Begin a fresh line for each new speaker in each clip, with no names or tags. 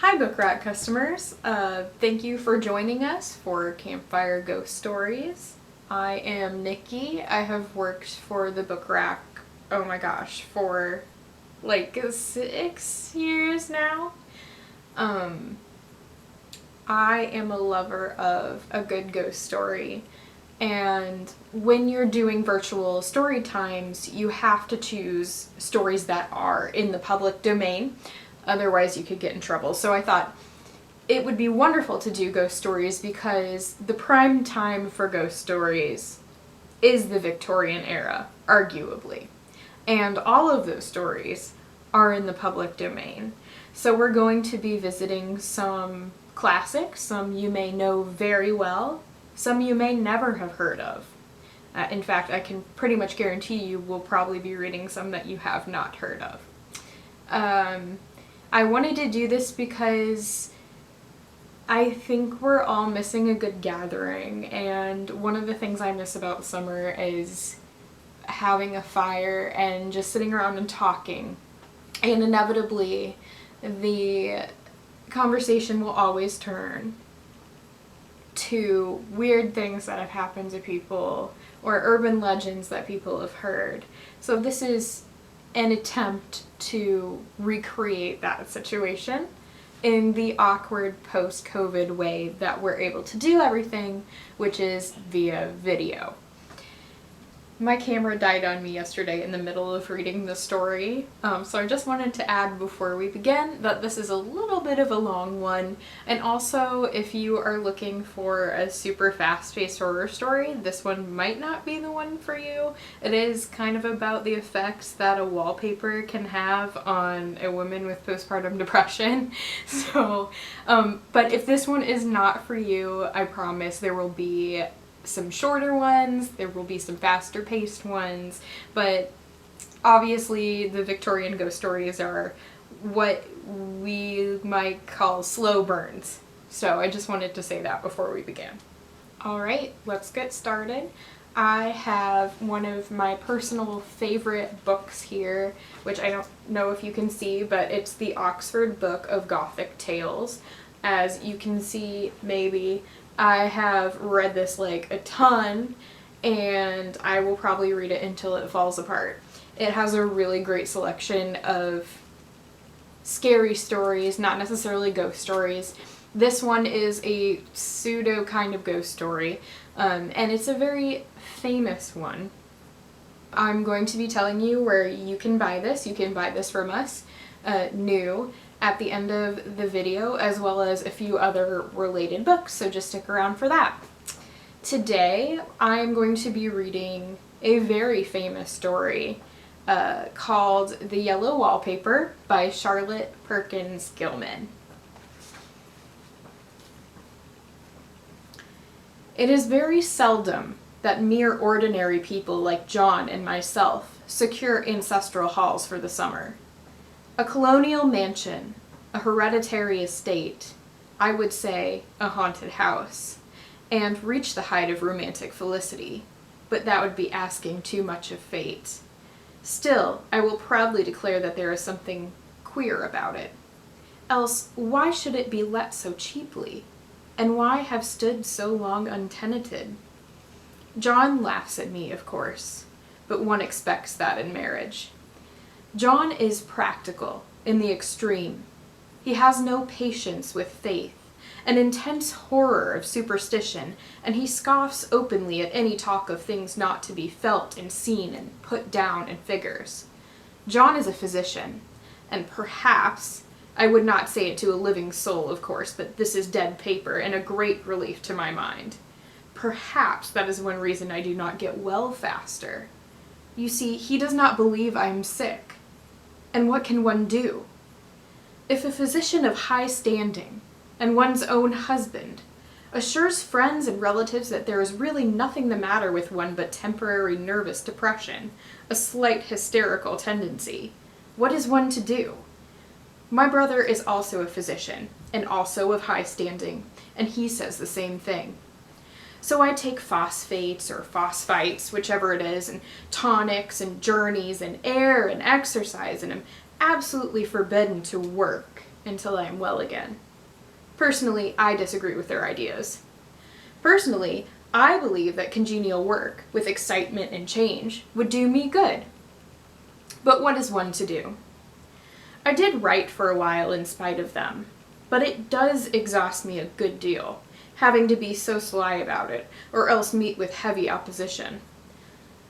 Hi Book Rack customers, thank you for joining us for Campfire Ghost Stories. I am Nikki. I have worked for the Book Rack, oh my gosh, for like 6 years now. I am a lover of a good ghost story, and when you're doing virtual story times, you have to choose stories that are in the public domain. Otherwise you could get in trouble. So I thought it would be wonderful to do ghost stories because the prime time for ghost stories is the Victorian era, arguably. And all of those stories are in the public domain. So we're going to be visiting some classics, some you may know very well, some you may never have heard of. In fact, I can pretty much guarantee you will probably be reading some that you have not heard of. I wanted to do this because I think we're all missing a good gathering, and one of the things I miss about summer is having a fire and just sitting around and talking. And inevitably, the conversation will always turn to weird things that have happened to people or urban legends that people have heard. So this is an attempt to recreate that situation in the awkward post-COVID way that we're able to do everything, which is via video. My camera died on me yesterday in the middle of reading the story, so I just wanted to add before we begin that this is a little bit of a long one, and also if you are looking for a super fast-paced horror story, this one might not be the one for you. It is kind of about the effects that a wallpaper can have on a woman with postpartum depression. So, but if this one is not for you, I promise there will be some shorter ones, there will be some faster paced ones, but obviously the Victorian ghost stories are what we might call slow burns. So I just wanted to say that before we began. Alright, let's get started. I have one of my personal favorite books here, which I don't know if you can see, but it's the Oxford Book of Gothic Tales. As you can see, maybe, I have read this like a ton, and I will probably read it until it falls apart. It has a really great selection of scary stories, not necessarily ghost stories. This one is a pseudo kind of ghost story, and it's a very famous one. I'm going to be telling you where you can buy this. You can buy this from us, new, at the end of the video, as well as a few other related books, so just stick around for that. Today, I'm going to be reading a very famous story called The Yellow Wallpaper by Charlotte Perkins Gilman. It is very seldom that mere ordinary people like John and myself secure ancestral halls for the summer. A colonial mansion, a hereditary estate, I would say a haunted house, and reach the height of romantic felicity, but that would be asking too much of fate. Still, I will proudly declare that there is something queer about it. Else, why should it be let so cheaply? And why have stood so long untenanted? John laughs at me, of course, but one expects that in marriage. John is practical in the extreme. He has no patience with faith, an intense horror of superstition, and he scoffs openly at any talk of things not to be felt and seen and put down in figures. John is a physician, and perhaps, I would not say it to a living soul, of course, but this is dead paper and a great relief to my mind. Perhaps that is one reason I do not get well faster. You see, he does not believe I am sick. And what can one do? If a physician of high standing, and one's own husband, assures friends and relatives that there is really nothing the matter with one but temporary nervous depression, a slight hysterical tendency, what is one to do? My brother is also a physician, and also of high standing, and he says the same thing. So I take phosphates or phosphites, whichever it is, and tonics and journeys and air and exercise, and am absolutely forbidden to work until I am well again. Personally, I disagree with their ideas. Personally, I believe that congenial work, with excitement and change, would do me good. But what is one to do? I did write for a while in spite of them, but it does exhaust me a good deal, having to be so sly about it, or else meet with heavy opposition.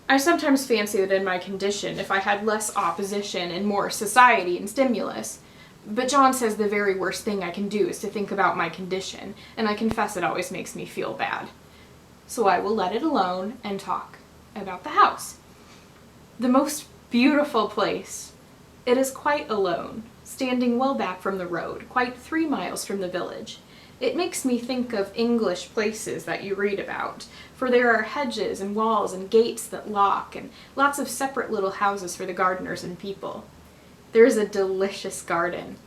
I sometimes fancy that in my condition, if I had less opposition and more society and stimulus, but John says the very worst thing I can do is to think about my condition, and I confess it always makes me feel bad. So I will let it alone and talk about the house. The most beautiful place. It is quite alone, standing well back from the road, quite 3 miles from the village. It makes me think of English places that you read about, for there are hedges and walls and gates that lock, and lots of separate little houses for the gardeners and people. There is a delicious garden.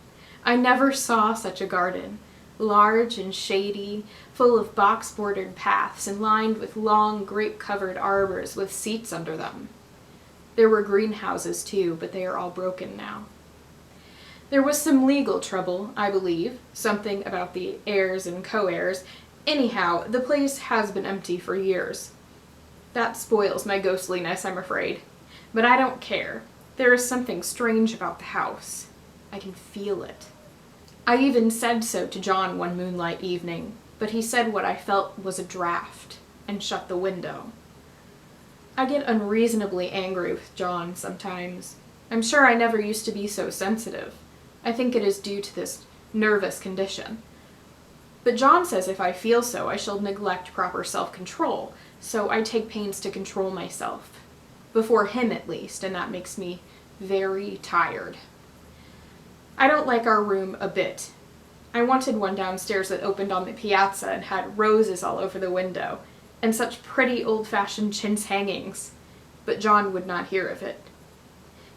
I never saw such a garden, large and shady, full of box-bordered paths and lined with long grape-covered arbors with seats under them. There were greenhouses too, but they are all broken now. There was some legal trouble, I believe, something about the heirs and co-heirs. Anyhow, the place has been empty for years. That spoils my ghostliness, I'm afraid. But I don't care. There is something strange about the house. I can feel it. I even said so to John one moonlight evening, but he said what I felt was a draft, and shut the window. I get unreasonably angry with John sometimes. I'm sure I never used to be so sensitive. I think it is due to this nervous condition. But John says if I feel so, I shall neglect proper self-control, so I take pains to control myself. Before him at least, and that makes me very tired. I don't like our room a bit. I wanted one downstairs that opened on the piazza and had roses all over the window, and such pretty old-fashioned chintz hangings, but John would not hear of it.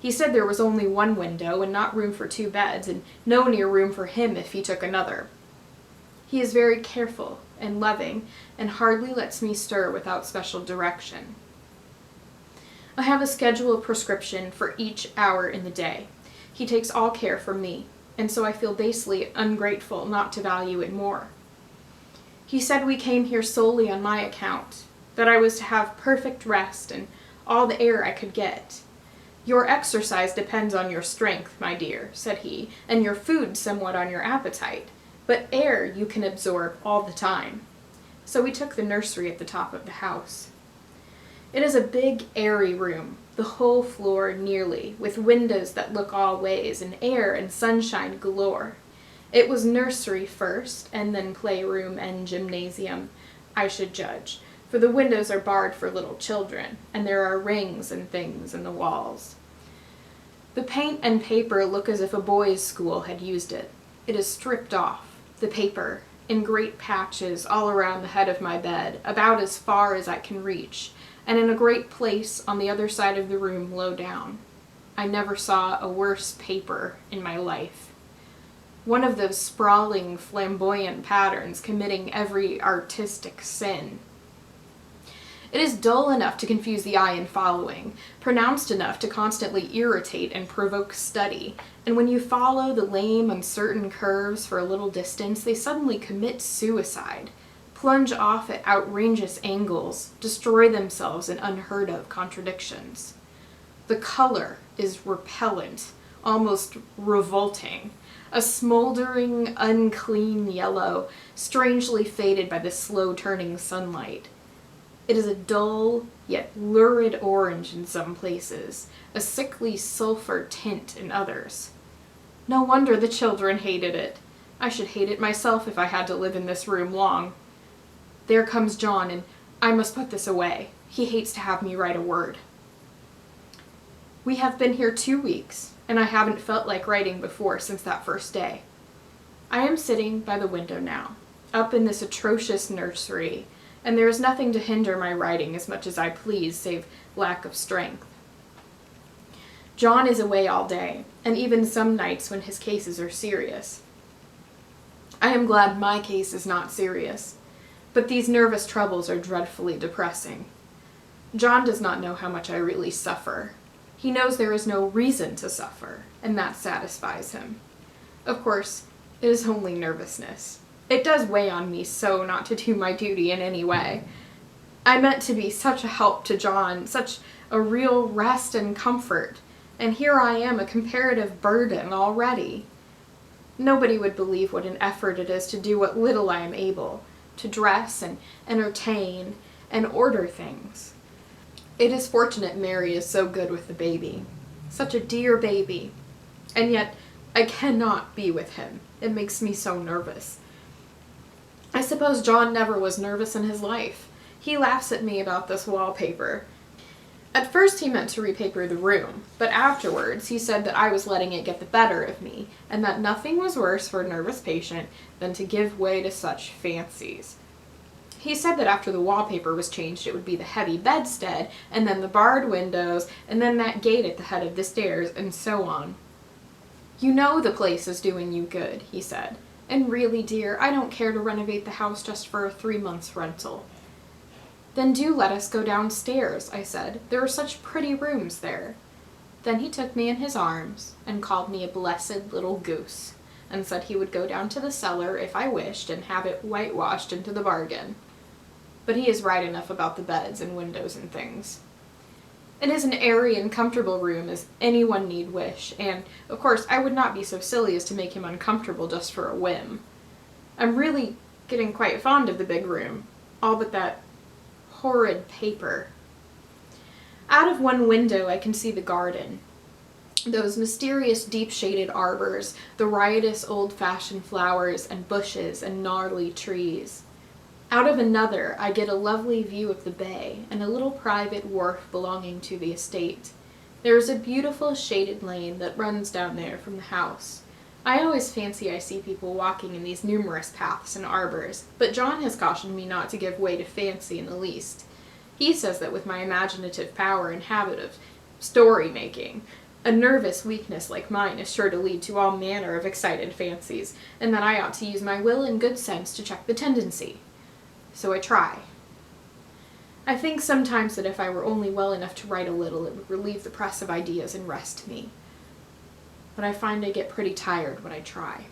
He said there was only one window and not room for 2 beds, and no near room for him if he took another. He is very careful and loving, and hardly lets me stir without special direction. I have a schedule of prescription for each hour in the day. He takes all care for me, and so I feel basely ungrateful not to value it more. He said we came here solely on my account, that I was to have perfect rest and all the air I could get. Your exercise depends on your strength, my dear, said he, and your food somewhat on your appetite, but air you can absorb all the time. So we took the nursery at the top of the house. It is a big, airy room, the whole floor nearly, with windows that look all ways, and air and sunshine galore. It was nursery first, and then playroom and gymnasium, I should judge, for the windows are barred for little children, and there are rings and things in the walls. The paint and paper look as if a boys' school had used it. It is stripped off, the paper, in great patches all around the head of my bed, about as far as I can reach, and in a great place on the other side of the room low down. I never saw a worse paper in my life. One of those sprawling, flamboyant patterns committing every artistic sin. It is dull enough to confuse the eye in following, pronounced enough to constantly irritate and provoke study, and when you follow the lame, uncertain curves for a little distance, they suddenly commit suicide, plunge off at outrageous angles, destroy themselves in unheard-of contradictions. The color is repellent, almost revolting, a smoldering, unclean yellow, strangely faded by the slow-turning sunlight. It is a dull, yet lurid orange in some places, a sickly sulphur tint in others. No wonder the children hated it. I should hate it myself if I had to live in this room long. There comes John, and I must put this away. He hates to have me write a word. We have been here 2 weeks, and I haven't felt like writing before since that first day. I am sitting by the window now, up in this atrocious nursery, and there is nothing to hinder my writing as much as I please, save lack of strength. John is away all day, and even some nights when his cases are serious. I am glad my case is not serious, but these nervous troubles are dreadfully depressing. John does not know how much I really suffer. He knows there is no reason to suffer, and that satisfies him. Of course, it is only nervousness. It does weigh on me so not to do my duty in any way. I meant to be such a help to John, such a real rest and comfort, and here I am a comparative burden already. Nobody would believe what an effort it is to do what little I am able, to dress and entertain and order things. It is fortunate Mary is so good with the baby. Such a dear baby. And yet, I cannot be with him. It makes me so nervous. I suppose John never was nervous in his life. He laughs at me about this wallpaper. At first he meant to repaper the room, but afterwards he said that I was letting it get the better of me, and that nothing was worse for a nervous patient than to give way to such fancies. He said that after the wallpaper was changed it would be the heavy bedstead, and then the barred windows, and then that gate at the head of the stairs, and so on. You know the place is doing you good, he said, and really, dear, I don't care to renovate the house just for a 3 months rental. Then do let us go downstairs, I said. There are such pretty rooms there. Then he took me in his arms and called me a blessed little goose, and said he would go down to the cellar if I wished and have it whitewashed into the bargain. But he is right enough about the beds and windows and things. It is an airy and comfortable room as anyone need wish, and, of course, I would not be so silly as to make him uncomfortable just for a whim. I'm really getting quite fond of the big room, all but that horrid paper. Out of one window I can see the garden. Those mysterious deep-shaded arbors, the riotous old-fashioned flowers and bushes and gnarly trees. Out of another I get a lovely view of the bay and a little private wharf belonging to the estate. There is a beautiful shaded lane that runs down there from the house. I always fancy I see people walking in these numerous paths and arbors, but John has cautioned me not to give way to fancy in the least. He says that with my imaginative power and habit of story-making, a nervous weakness like mine is sure to lead to all manner of excited fancies, and that I ought to use my will and good sense to check the tendency. So I try. I think sometimes that if I were only well enough to write a little, it would relieve the press of ideas and rest me. But I find I get pretty tired when I try.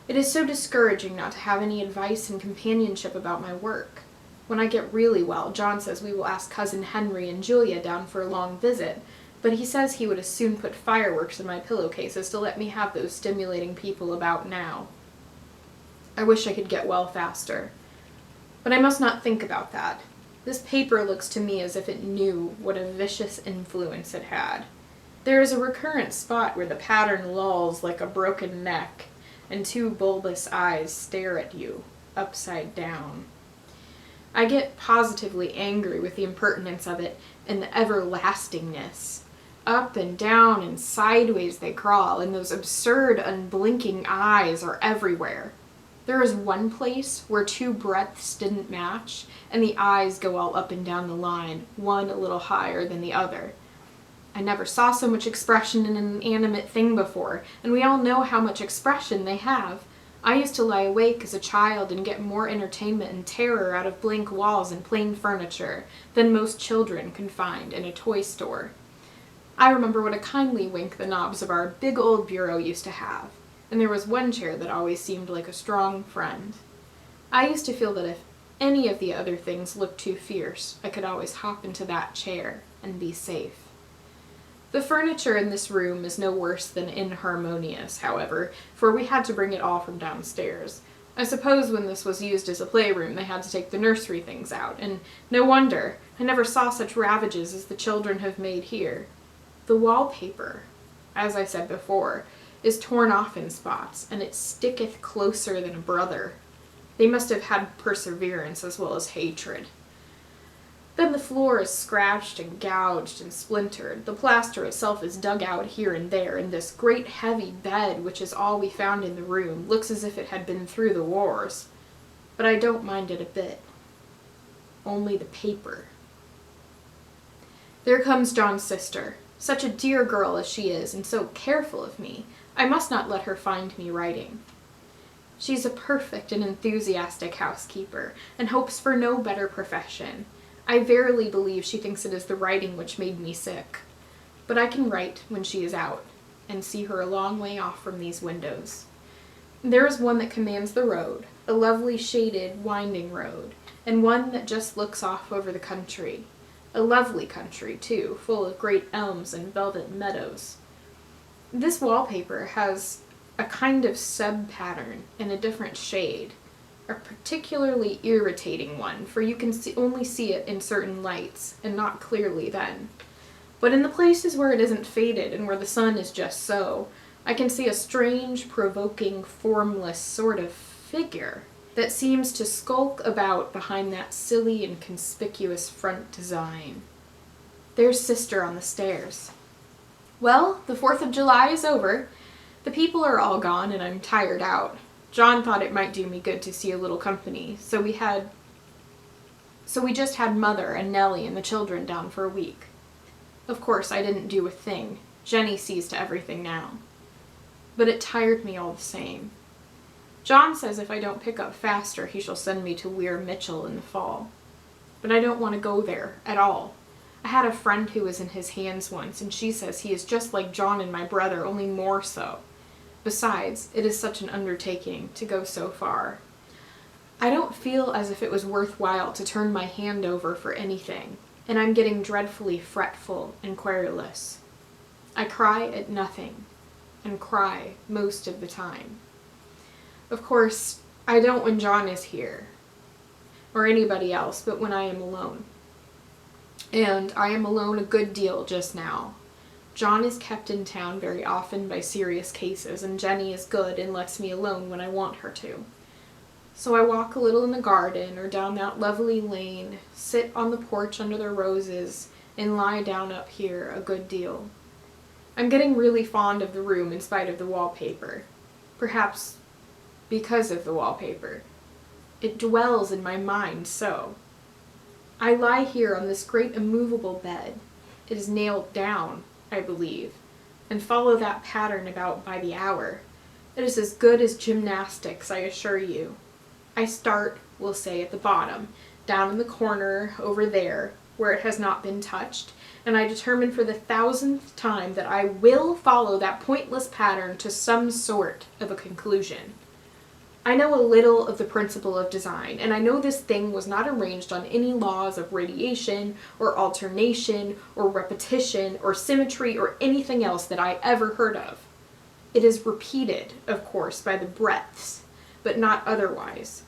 It is so discouraging not to have any advice and companionship about my work. When I get really well, John says we will ask Cousin Henry and Julia down for a long visit, but he says he would as soon put fireworks in my pillowcases to let me have those stimulating people about now. I wish I could get well faster. But I must not think about that. This paper looks to me as if it knew what a vicious influence it had. There is a recurrent spot where the pattern lolls like a broken neck, and 2 bulbous eyes stare at you, upside down. I get positively angry with the impertinence of it and the everlastingness. Up and down and sideways they crawl, and those absurd, unblinking eyes are everywhere. There is one place where 2 breadths didn't match, and the eyes go all up and down the line, one a little higher than the other. I never saw so much expression in an animate thing before, and we all know how much expression they have. I used to lie awake as a child and get more entertainment and terror out of blank walls and plain furniture than most children can find in a toy store. I remember what a kindly wink the knobs of our big old bureau used to have. And there was one chair that always seemed like a strong friend. I used to feel that if any of the other things looked too fierce, I could always hop into that chair and be safe. The furniture in this room is no worse than inharmonious, however, for we had to bring it all from downstairs. I suppose when this was used as a playroom they had to take the nursery things out, and no wonder. I never saw such ravages as the children have made here. The wallpaper, as I said before, is torn off in spots, and it sticketh closer than a brother. They must have had perseverance as well as hatred. Then the floor is scratched and gouged and splintered. The plaster itself is dug out here and there, and this great heavy bed, which is all we found in the room, looks as if it had been through the wars. But I don't mind it a bit. Only the paper. There comes John's sister. Such a dear girl as she is, and so careful of me. I must not let her find me writing. She's a perfect and enthusiastic housekeeper, and hopes for no better profession. I verily believe she thinks it is the writing which made me sick. But I can write when she is out. and see her a long way off from these windows. There is one that commands the road, a lovely shaded, winding road, and one that just looks off over the country. A lovely country, too, full of great elms and velvet meadows. This wallpaper has a kind of sub-pattern in a different shade, a particularly irritating one, for you can only see it in certain lights, and not clearly then. But in the places where it isn't faded and where the sun is just so, I can see a strange, provoking, formless sort of figure that seems to skulk about behind that silly and conspicuous front design. There's Sister on the stairs. Well, the 4th of July is over. The people are all gone and I'm tired out. John thought it might do me good to see a little company, so we just had Mother and Nellie and the children down for a week. Of course, I didn't do a thing. Jenny sees to everything now. But it tired me all the same. John says if I don't pick up faster, he shall send me to Weir Mitchell in the fall. But I don't want to go there at all. I had a friend who was in his hands once, and she says he is just like John and my brother, only more so. Besides, it is such an undertaking to go so far. I don't feel as if it was worthwhile to turn my hand over for anything, and I'm getting dreadfully fretful and querulous. I cry at nothing, and cry most of the time. Of course, I don't when John is here, or anybody else, but when I am alone. And I am alone a good deal just now. John is kept in town very often by serious cases, and Jenny is good and lets me alone when I want her to. So I walk a little in the garden or down that lovely lane, sit on the porch under the roses, and lie down up here a good deal. I'm getting really fond of the room in spite of the wallpaper. Perhaps because of the wallpaper. It dwells in my mind so. I lie here on this great immovable bed. It is nailed down, I believe, and follow that pattern about by the hour. It is as good as gymnastics, I assure you. I start, we'll say, at the bottom, down in the corner over there, where it has not been touched, and I determine for the 1000th time that I will follow that pointless pattern to some sort of a conclusion. I know a little of the principle of design, and I know this thing was not arranged on any laws of radiation, or alternation, or repetition, or symmetry, or anything else that I ever heard of. It is repeated, of course, by the breadths, but not otherwise.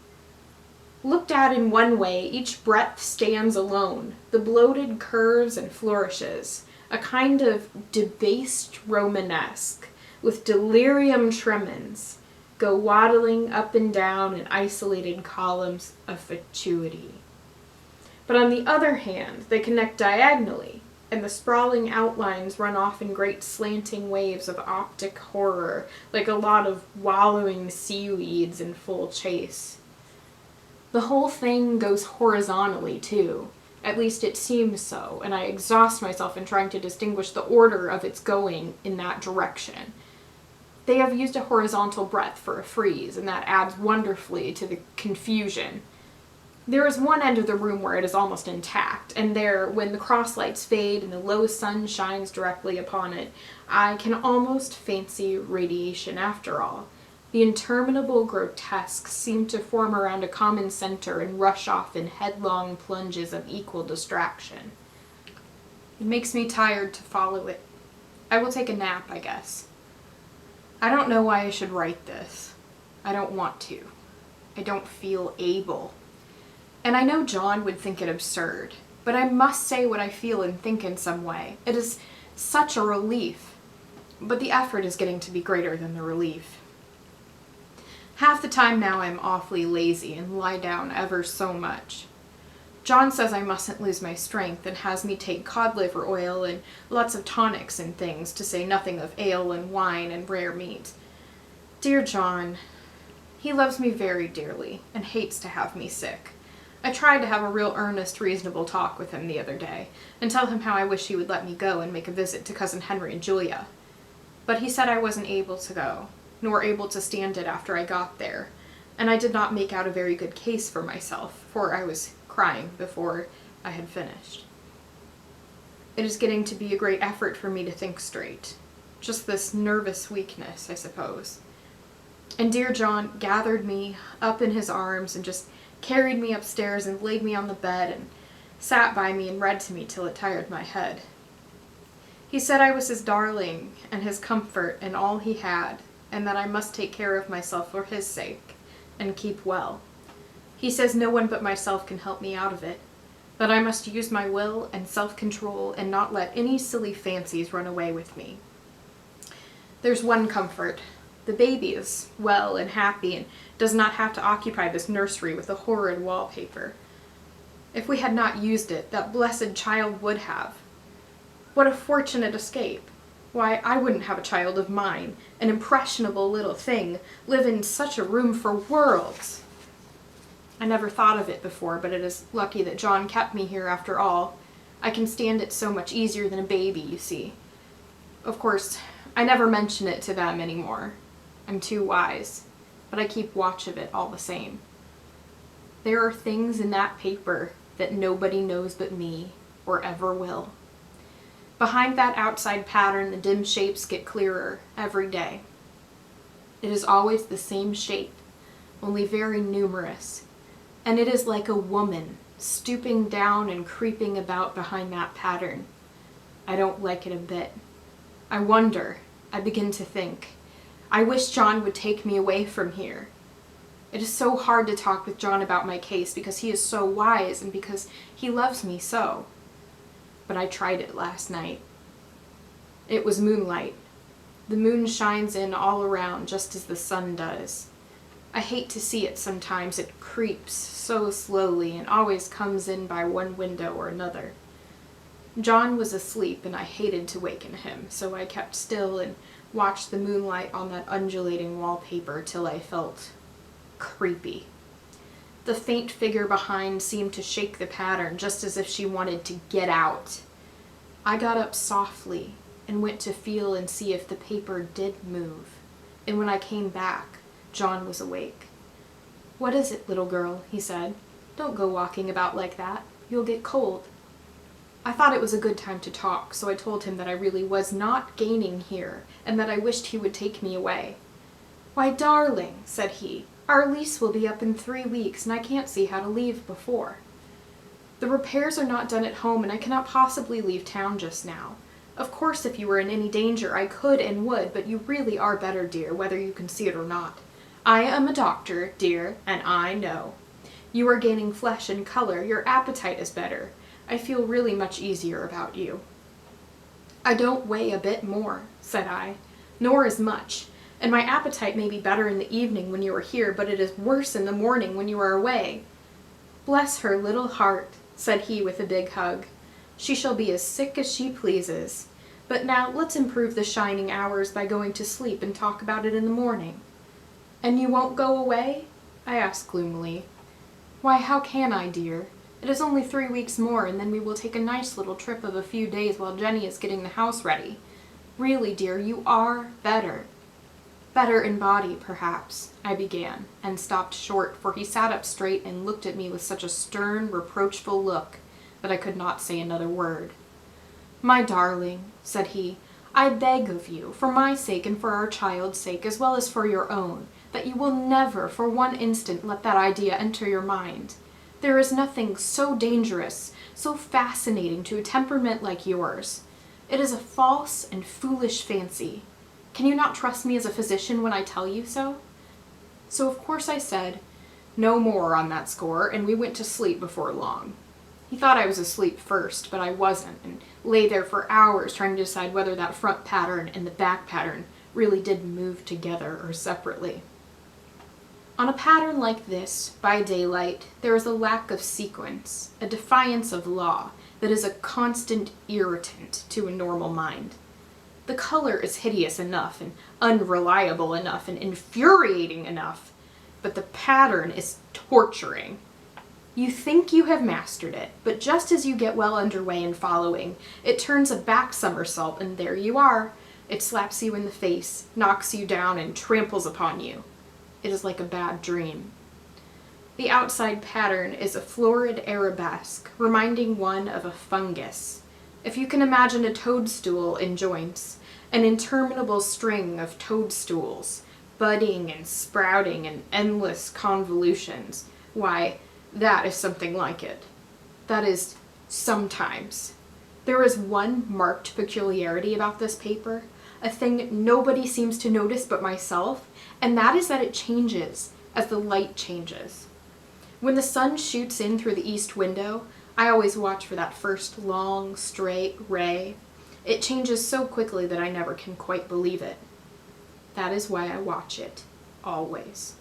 Looked at in one way, each breadth stands alone, the bloated curves and flourishes, a kind of debased Romanesque, with delirium tremens, go waddling up and down in isolated columns of fatuity. But on the other hand, they connect diagonally, and the sprawling outlines run off in great slanting waves of optic horror, like a lot of wallowing seaweeds in full chase. The whole thing goes horizontally, too. At least it seems so, and I exhaust myself in trying to distinguish the order of its going in that direction. They have used a horizontal breadth for a frieze, and that adds wonderfully to the confusion. There is one end of the room where it is almost intact, and there, when the cross-lights fade and the low sun shines directly upon it, I can almost fancy radiation after all. The interminable grotesques seem to form around a common center and rush off in headlong plunges of equal distraction. It makes me tired to follow it. I will take a nap, I guess. I don't know why I should write this. I don't want to. I don't feel able. And I know John would think it absurd, but I must say what I feel and think in some way. It is such a relief. But the effort is getting to be greater than the relief. Half the time now I'm awfully lazy and lie down ever so much. John says I mustn't lose my strength and has me take cod liver oil and lots of tonics and things, to say nothing of ale and wine and rare meat. Dear John, he loves me very dearly and hates to have me sick. I tried to have a real earnest, reasonable talk with him the other day and tell him how I wish he would let me go and make a visit to Cousin Henry and Julia. But he said I wasn't able to go, nor able to stand it after I got there, and I did not make out a very good case for myself, for I was crying before I had finished. It is getting to be a great effort for me to think straight. just this nervous weakness, I suppose. And dear John gathered me up in his arms and just carried me upstairs and laid me on the bed and sat by me and read to me till it tired my head. He said I was his darling and his comfort and all he had, and that I must take care of myself for his sake and keep well. He says no one but myself can help me out of it, that I must use my will and self-control and not let any silly fancies run away with me. There's one comfort. The baby is well and happy and does not have to occupy this nursery with a horrid wallpaper. If we had not used it, that blessed child would have. What a fortunate escape. Why, I wouldn't have a child of mine, an impressionable little thing, live in such a room for worlds. I never thought of it before, but it is lucky that John kept me here after all. I can stand it so much easier than a baby, you see. Of course, I never mention it to them anymore. I'm too wise, but I keep watch of it all the same. There are things in that paper that nobody knows but me, or ever will. Behind that outside pattern, the dim shapes get clearer every day. It is always the same shape, only very numerous, and it is like a woman stooping down and creeping about behind that pattern. I don't like it a bit. I wonder, I begin to think, I wish John would take me away from here. It is so hard to talk with John about my case because he is so wise and because he loves me so. But I tried it last night. It was moonlight. The moon shines in all around just as the sun does. I hate to see it sometimes. It creeps so slowly and always comes in by one window or another. John was asleep and I hated to waken him, so I kept still and watched the moonlight on that undulating wallpaper till I felt creepy. The faint figure behind seemed to shake the pattern just as if she wanted to get out. I got up softly and went to feel and see if the paper did move, and when I came back, John was awake. "What is it, little girl?" he said. "Don't go walking about like that. You'll get cold." I thought it was a good time to talk, so I told him that I really was not gaining here, and that I wished he would take me away. "Why, darling," said he, "our lease will be up in 3 weeks, and I can't see how to leave before. The repairs are not done at home, and I cannot possibly leave town just now. Of course, if you were in any danger, I could and would, but you really are better, dear, whether you can see it or not. I am a doctor, dear, and I know. You are gaining flesh and color, your appetite is better. I feel really much easier about you." "I don't weigh a bit more," said I, "nor as much, and my appetite may be better in the evening when you are here, but it is worse in the morning when you are away." "Bless her little heart," said he with a big hug. "She shall be as sick as she pleases. But now let's improve the shining hours by going to sleep and talk about it in the morning." "And you won't go away?" I asked gloomily. "Why, how can I, dear? It is only 3 weeks more, and then we will take a nice little trip of a few days while Jenny is getting the house ready. Really, dear, you are better." "Better in body, perhaps," I began, and stopped short, for he sat up straight and looked at me with such a stern, reproachful look that I could not say another word. "My darling," said he, "I beg of you, for my sake and for our child's sake, as well as for your own, that you will never for one instant let that idea enter your mind. There is nothing so dangerous, so fascinating to a temperament like yours. It is a false and foolish fancy. Can you not trust me as a physician when I tell you so?" So of course I said no more on that score, and we went to sleep before long. He thought I was asleep first, but I wasn't, and lay there for hours trying to decide whether that front pattern and the back pattern really did move together or separately. On a pattern like this, by daylight, there is a lack of sequence, a defiance of law, that is a constant irritant to a normal mind. The color is hideous enough, and unreliable enough, and infuriating enough, but the pattern is torturing. You think you have mastered it, but just as you get well underway in following, it turns a back somersault, and there you are. It slaps you in the face, knocks you down, and tramples upon you. It is like a bad dream. The outside pattern is a florid arabesque, reminding one of a fungus. If you can imagine a toadstool in joints, an interminable string of toadstools, budding and sprouting in endless convolutions. Why, that is something like it. That is, sometimes. There is one marked peculiarity about this paper, a thing nobody seems to notice but myself, and that is that it changes as the light changes. When the sun shoots in through the east window, I always watch for that first long, straight ray. It changes so quickly that I never can quite believe it. That is why I watch it, always.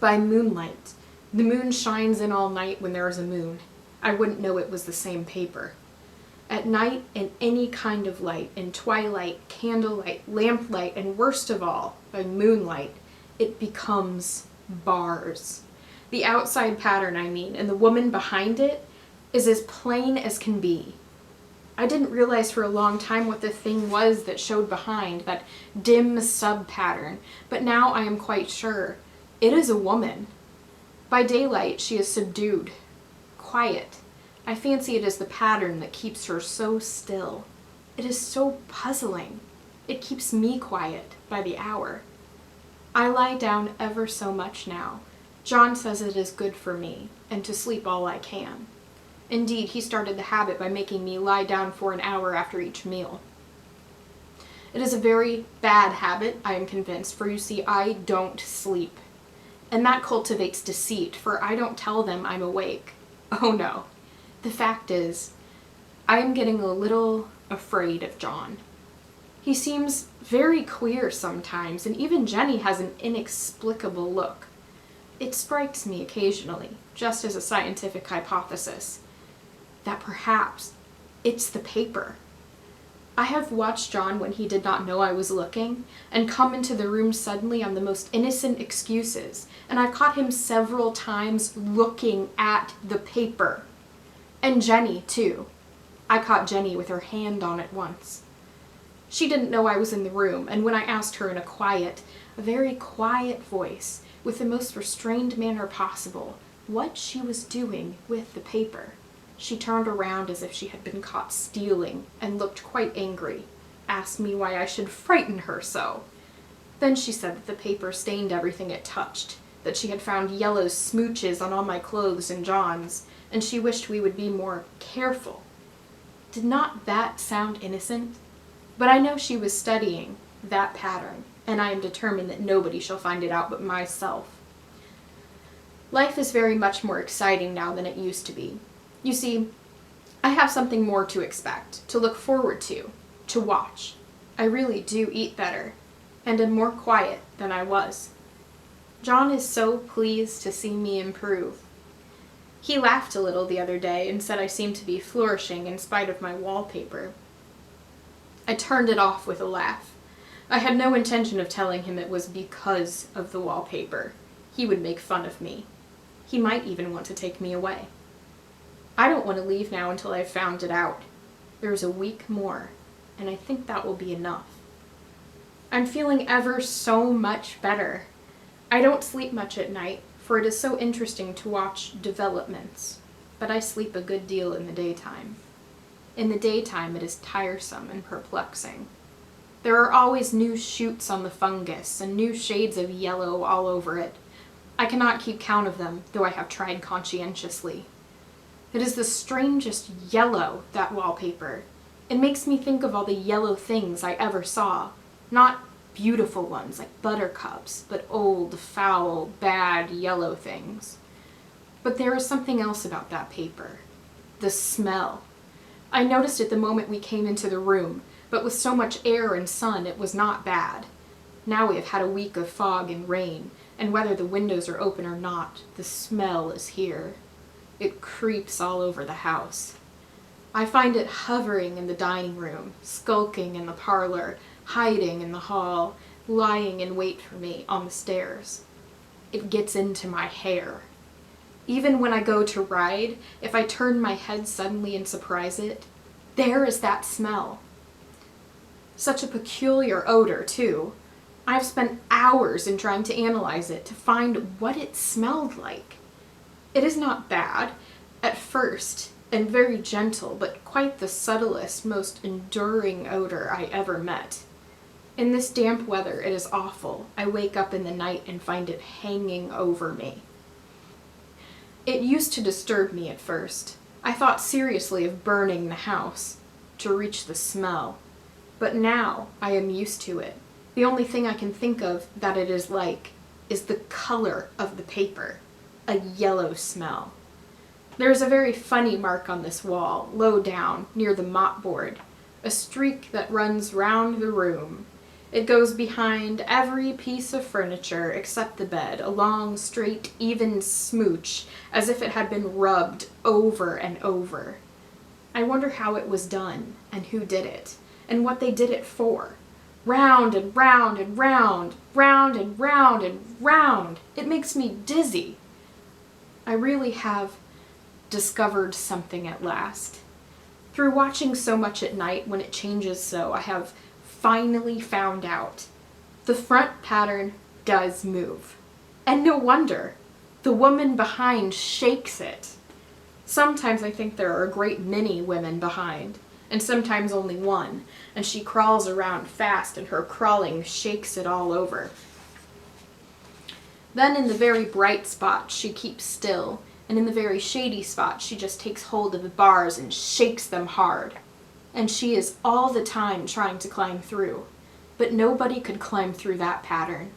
By moonlight, the moon shines in all night when there is a moon. I wouldn't know it was the same paper. At night, in any kind of light, in twilight, candlelight, lamplight, and worst of all, by moonlight, it becomes bars. The outside pattern, I mean, and the woman behind it is as plain as can be. I didn't realize for a long time what the thing was that showed behind, that dim sub-pattern, but now I am quite sure. It is a woman. By daylight, she is subdued, quiet. I fancy it is the pattern that keeps her so still. It is so puzzling. It keeps me quiet by the hour. I lie down ever so much now. John says it is good for me, and to sleep all I can. Indeed, he started the habit by making me lie down for an hour after each meal. It is a very bad habit, I am convinced, for you see, I don't sleep. And that cultivates deceit, for I don't tell them I'm awake. Oh no. The fact is, I am getting a little afraid of John. He seems very queer sometimes, and even Jenny has an inexplicable look. It strikes me occasionally, just as a scientific hypothesis, that perhaps it's the paper. I have watched John when he did not know I was looking, and come into the room suddenly on the most innocent excuses, and I've caught him several times looking at the paper. And Jenny, too. I caught Jenny with her hand on it once. She didn't know I was in the room, and when I asked her in a very quiet voice, with the most restrained manner possible, what she was doing with the paper, she turned around as if she had been caught stealing and looked quite angry, asked me why I should frighten her so. Then she said that the paper stained everything it touched, that she had found yellow smooches on all my clothes and John's, and she wished we would be more careful. Did not that sound innocent? But I know she was studying that pattern, and I am determined that nobody shall find it out but myself. Life is very much more exciting now than it used to be. You see, I have something more to expect, to look forward to watch. I really do eat better, and am more quiet than I was. John is so pleased to see me improve. He laughed a little the other day and said I seemed to be flourishing in spite of my wallpaper. I turned it off with a laugh. I had no intention of telling him it was because of the wallpaper. He would make fun of me. He might even want to take me away. I don't want to leave now until I've found it out. There's a week more, and I think that will be enough. I'm feeling ever so much better. I don't sleep much at night, for it is so interesting to watch developments, but I sleep a good deal in the daytime. In the daytime it is tiresome and perplexing. There are always new shoots on the fungus and new shades of yellow all over it. I cannot keep count of them, though I have tried conscientiously. It is the strangest yellow, that wallpaper. It makes me think of all the yellow things I ever saw. Not beautiful ones like buttercups, but old, foul, bad yellow things. But there is something else about that paper. The smell. I noticed it the moment we came into the room, but with so much air and sun it was not bad. Now we have had a week of fog and rain, and whether the windows are open or not, the smell is here. It creeps all over the house. I find it hovering in the dining room, skulking in the parlor, hiding in the hall, lying in wait for me on the stairs. It gets into my hair. Even when I go to ride, if I turn my head suddenly and surprise it, there is that smell. Such a peculiar odor, too. I've spent hours in trying to analyze it to find what it smelled like. It is not bad. At first, and very gentle, but quite the subtlest, most enduring odor I ever met. In this damp weather, it is awful. I wake up in the night and find it hanging over me. It used to disturb me at first. I thought seriously of burning the house to reach the smell, but now I am used to it. The only thing I can think of that it is like is the color of the paper, a yellow smell. There is a very funny mark on this wall, low down, near the mopboard, a streak that runs round the room. It goes behind every piece of furniture except the bed, a long, straight, even smooch, as if it had been rubbed over and over. I wonder how it was done, and who did it, and what they did it for. Round and round and round, round and round and round. It makes me dizzy. I really have discovered something at last. Through watching so much at night when it changes so, I have finally found out. The front pattern does move. And no wonder. The woman behind shakes it. Sometimes I think there are a great many women behind, and sometimes only one, and she crawls around fast and her crawling shakes it all over. Then in the very bright spots she keeps still, and in the very shady spots she just takes hold of the bars and shakes them hard. And she is all the time trying to climb through. But nobody could climb through that pattern.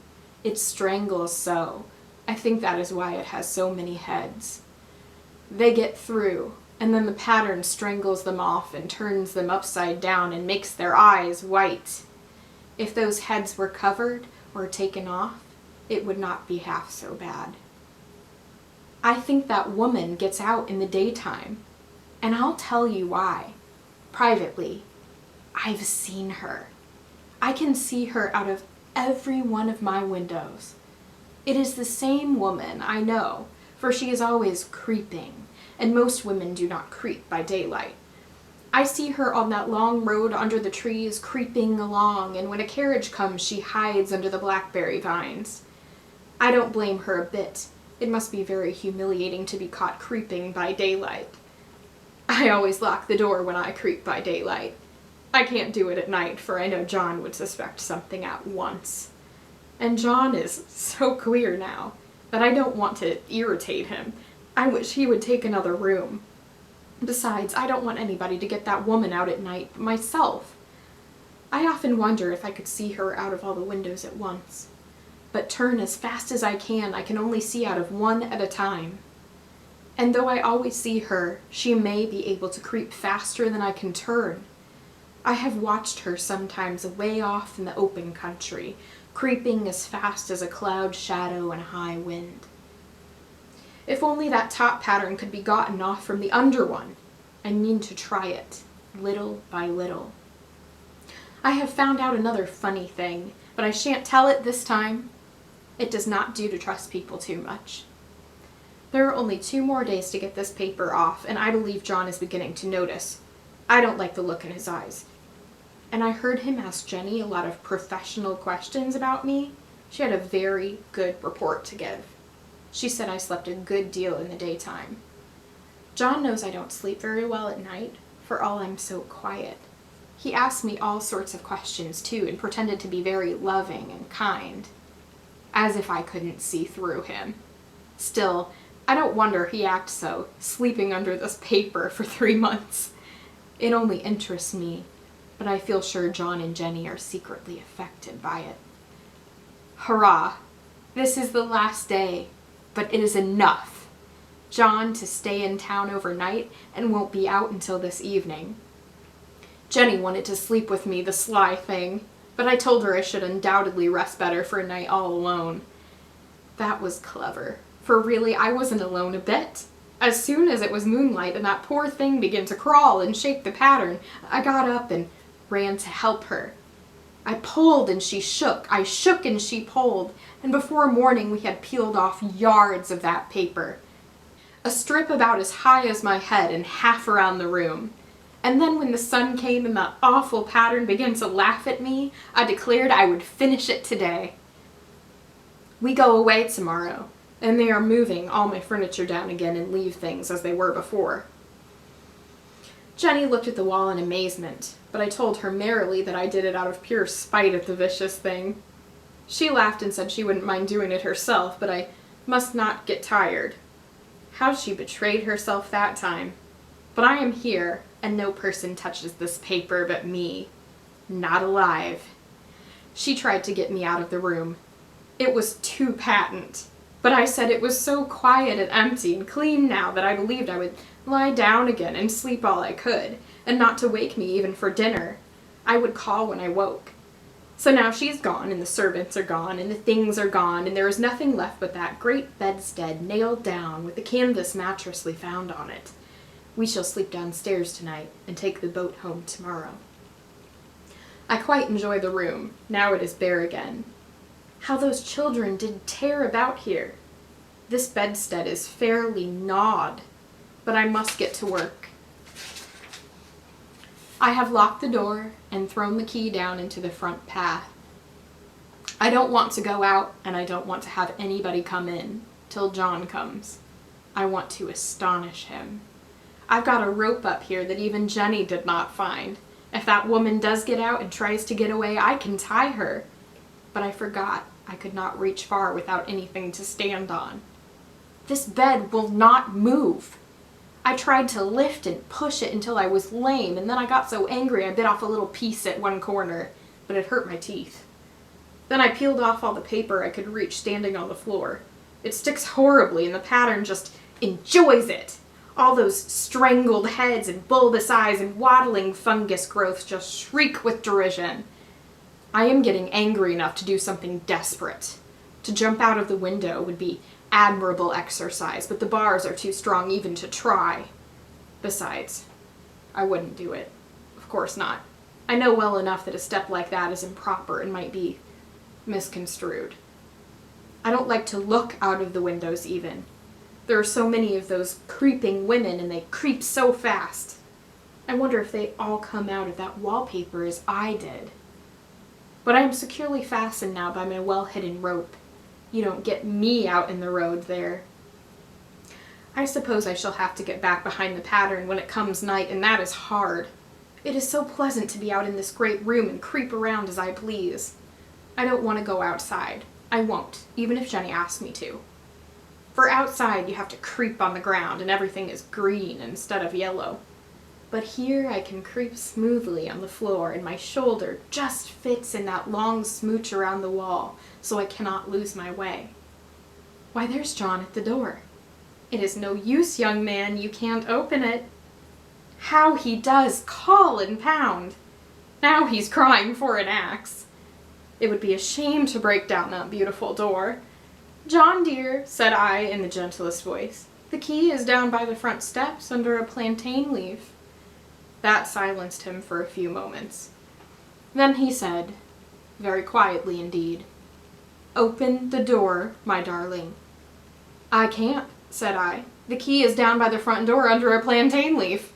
It strangles so. I think that is why it has so many heads. They get through, and then the pattern strangles them off and turns them upside down and makes their eyes white. If those heads were covered or taken off, it would not be half so bad. I think that woman gets out in the daytime, and I'll tell you why. Privately, I've seen her. I can see her out of every one of my windows. It is the same woman, I know, for she is always creeping, and most women do not creep by daylight. I see her on that long road under the trees creeping along, and when a carriage comes she hides under the blackberry vines. I don't blame her a bit. It must be very humiliating to be caught creeping by daylight. I always lock the door when I creep by daylight. I can't do it at night, for I know John would suspect something at once. And John is so queer now that I don't want to irritate him. I wish he would take another room. Besides, I don't want anybody to get that woman out at night but myself. I often wonder if I could see her out of all the windows at once. But turn as fast as I can only see out of one at a time. And though I always see her, she may be able to creep faster than I can turn. I have watched her sometimes away off in the open country, creeping as fast as a cloud shadow in a high wind. If only that top pattern could be gotten off from the under one. I mean to try it, little by little. I have found out another funny thing, but I shan't tell it this time. It does not do to trust people too much. There are only 2 more days to get this paper off, and I believe John is beginning to notice. I don't like the look in his eyes. And I heard him ask Jenny a lot of professional questions about me. She had a very good report to give. She said I slept a good deal in the daytime. John knows I don't sleep very well at night, for all I'm so quiet. He asked me all sorts of questions too, and pretended to be very loving and kind, as if I couldn't see through him. Still, I don't wonder he acts so, sleeping under this paper for 3 months. It only interests me, but I feel sure John and Jenny are secretly affected by it. Hurrah! This is the last day, but it is enough. John to stay in town overnight and won't be out until this evening. Jenny wanted to sleep with me, the sly thing, but I told her I should undoubtedly rest better for a night all alone. That was clever, for really I wasn't alone a bit. As soon as it was moonlight and that poor thing began to crawl and shake the pattern, I got up and ran to help her. I pulled and she shook, I shook and she pulled, and before morning we had peeled off yards of that paper. A strip about as high as my head and half around the room. And then when the sun came and that awful pattern began to laugh at me, I declared I would finish it today. We go away tomorrow, and they are moving all my furniture down again and leave things as they were before. Jenny looked at the wall in amazement, but I told her merrily that I did it out of pure spite at the vicious thing. She laughed and said she wouldn't mind doing it herself, but I must not get tired. How she betrayed herself that time. But I am here, and no person touches this paper but me. Not alive. She tried to get me out of the room. It was too patent. But I said it was so quiet and empty and clean now that I believed I would lie down again and sleep all I could, and not to wake me even for dinner. I would call when I woke. So now she's gone, and the servants are gone, and the things are gone, and there is nothing left but that great bedstead nailed down with the canvas mattress we found on it. We shall sleep downstairs tonight and take the boat home tomorrow. I quite enjoy the room. Now it is bare again. How those children did tear about here. This bedstead is fairly gnawed, but I must get to work. I have locked the door and thrown the key down into the front path. I don't want to go out, and I don't want to have anybody come in till John comes. I want to astonish him. I've got a rope up here that even Jenny did not find. If that woman does get out and tries to get away, I can tie her. But I forgot I could not reach far without anything to stand on. This bed will not move. I tried to lift and push it until I was lame, and then I got so angry I bit off a little piece at one corner, but it hurt my teeth. Then I peeled off all the paper I could reach standing on the floor. It sticks horribly, and the pattern just enjoys it. All those strangled heads and bulbous eyes and waddling fungus growths just shriek with derision. I am getting angry enough to do something desperate. To jump out of the window would be admirable exercise, but the bars are too strong even to try. Besides, I wouldn't do it. Of course not. I know well enough that a step like that is improper and might be misconstrued. I don't like to look out of the windows even. There are so many of those creeping women, and they creep so fast. I wonder if they all come out of that wallpaper as I did. But I am securely fastened now by my well-hidden rope. You don't get me out in the road there. I suppose I shall have to get back behind the pattern when it comes night, and that is hard. It is so pleasant to be out in this great room and creep around as I please. I don't want to go outside. I won't, even if Jenny asks me to. For outside you have to creep on the ground and everything is green instead of yellow. But here I can creep smoothly on the floor, and my shoulder just fits in that long smooch around the wall, so I cannot lose my way. Why, there's John at the door. It is no use, young man, you can't open it. How he does call and pound! Now he's crying for an axe. It would be a shame to break down that beautiful door. John dear, said I in the gentlest voice, the key is down by the front steps under a plantain leaf. That silenced him for a few moments. Then he said, very quietly indeed, open the door, my darling. I can't, said I. The key is down by the front door under a plantain leaf.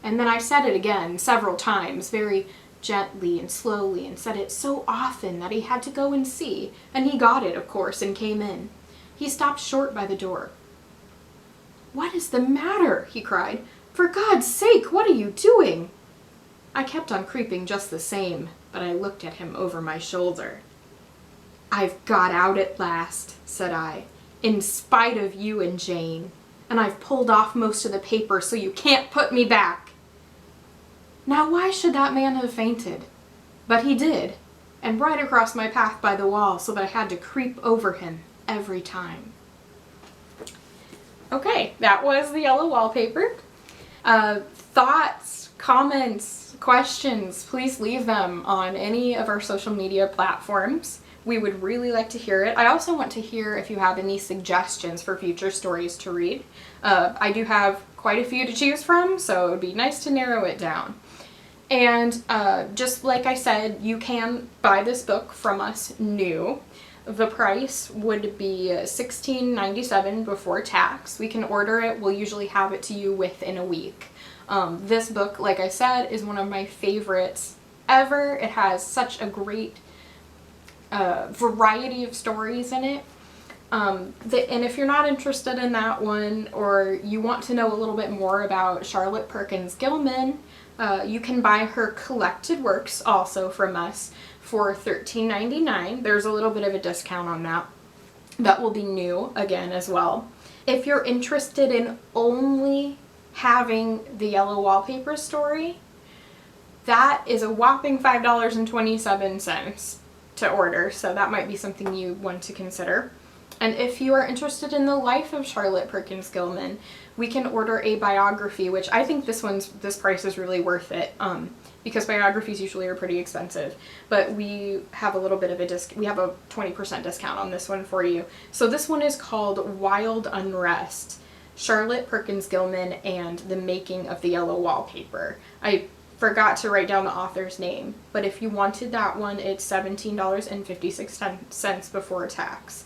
And then I said it again several times, very gently and slowly, and said it so often that he had to go and see, and he got it, of course, and came in. He stopped short by the door. What is the matter? He cried. For God's sake, what are you doing? I kept on creeping just the same, but I looked at him over my shoulder. I've got out at last, said I, in spite of you and Jane, and I've pulled off most of the paper so you can't put me back. Now why should that man have fainted? But he did, and right across my path by the wall, so that I had to creep over him every time. Okay, that was the Yellow Wallpaper. Thoughts, comments, questions, please leave them on any of our social media platforms. We would really like to hear it. I also want to hear if you have any suggestions for future stories to read. I do have quite a few to choose from, so it would be nice to narrow it down. And just like I said, you can buy this book from us new. The price would be $16.97 before tax. We can order it. We'll usually have it to you within a week. This book, like I said, is one of my favorites ever. It has such a great variety of stories in it. And if you're not interested in that one, or you want to know a little bit more about Charlotte Perkins Gilman, you can buy her collected works also from us for $13.99. There's a little bit of a discount on that. That will be new again as well. If you're interested in only having the Yellow Wallpaper story, that is a whopping $5.27 to order, so that might be something you want to consider. And if you are interested in the life of Charlotte Perkins Gilman, we can order a biography, which I think this price is really worth it, because biographies usually are pretty expensive. But we have a little bit of a we have a 20% discount on this one for you. So this one is called Wild Unrest, Charlotte Perkins Gilman and the Making of the Yellow Wallpaper. I forgot to write down the author's name, but if you wanted that one, it's $17.56 before tax.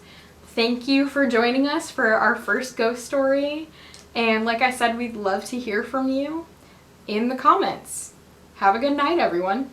Thank you for joining us for our first ghost story. And like I said, we'd love to hear from you in the comments. Have a good night, everyone.